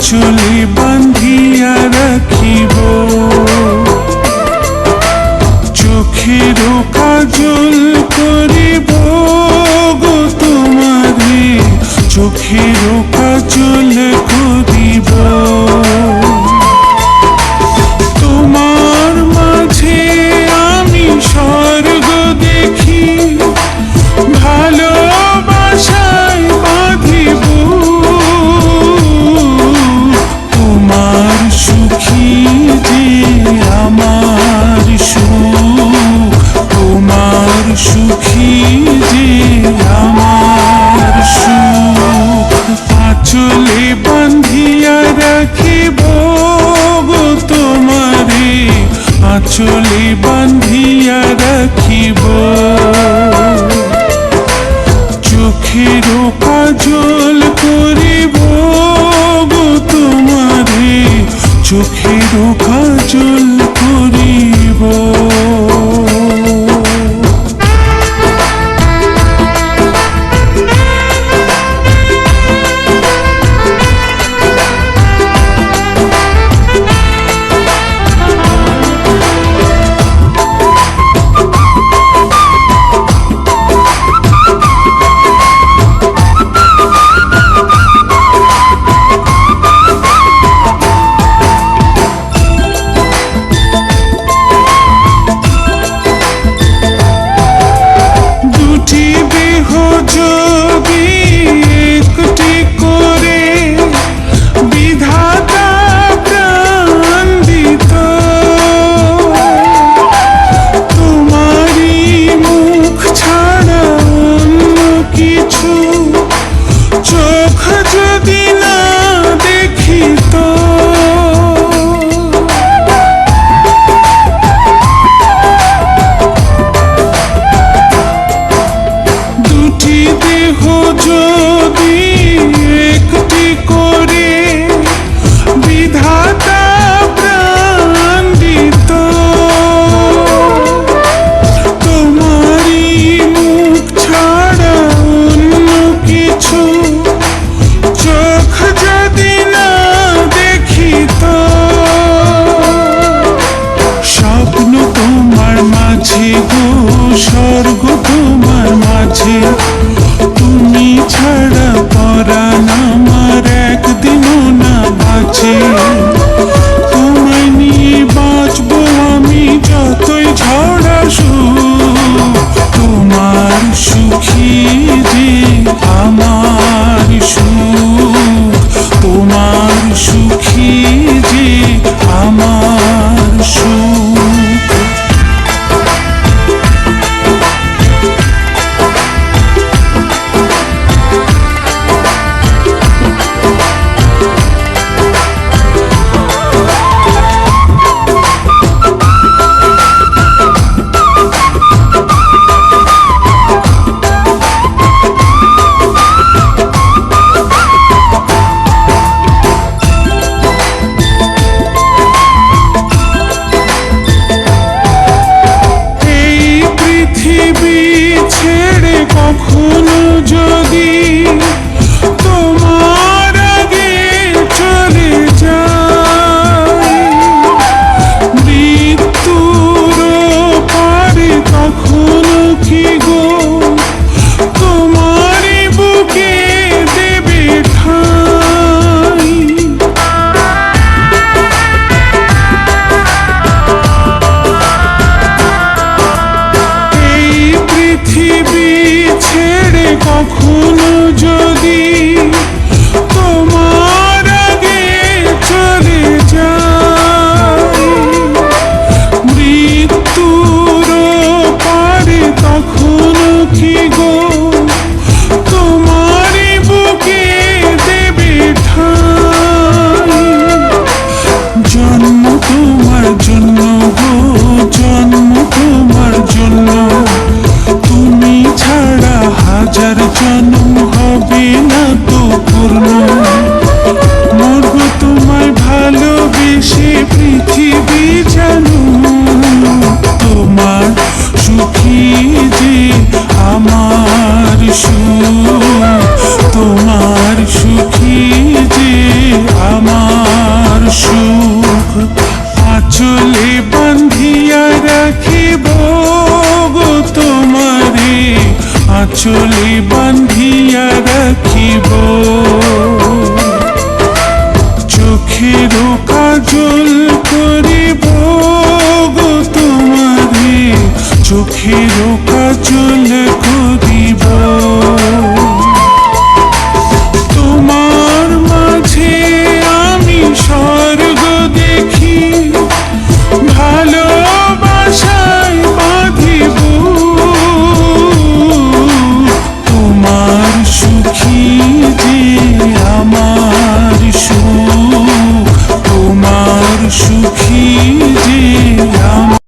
আঁচলে বান্ধিয়া রাখিব, চোখের কাজল করিব গো তোমারে, চোখের কাজল করিব। তোমার মাঝে আমি স্বর্গ দেখি, ভালোবাসায় বাঁধিব। তোমার সুখী যে আমার সুখ, তোমার সুখী যে আমার সুখ। আঁচলে বান্ধিয়া রাখিব গো তোমারে, আঁচলে বান্ধিয়া রাখিব। চোখের কাজল করিব গো তোমারে, চোখের কাজল করিব। আঁচলে বান্ধিয়া রাখিব, চোখের কাজল করিব গো তোমারে, চোখের কাজল করিব। তোমার মাঝে আমি স্বর্গ দেখি, ভালোবাসায় বাঁধিব, তোমার সুখী যে আমার সুখ, তোমার সুখী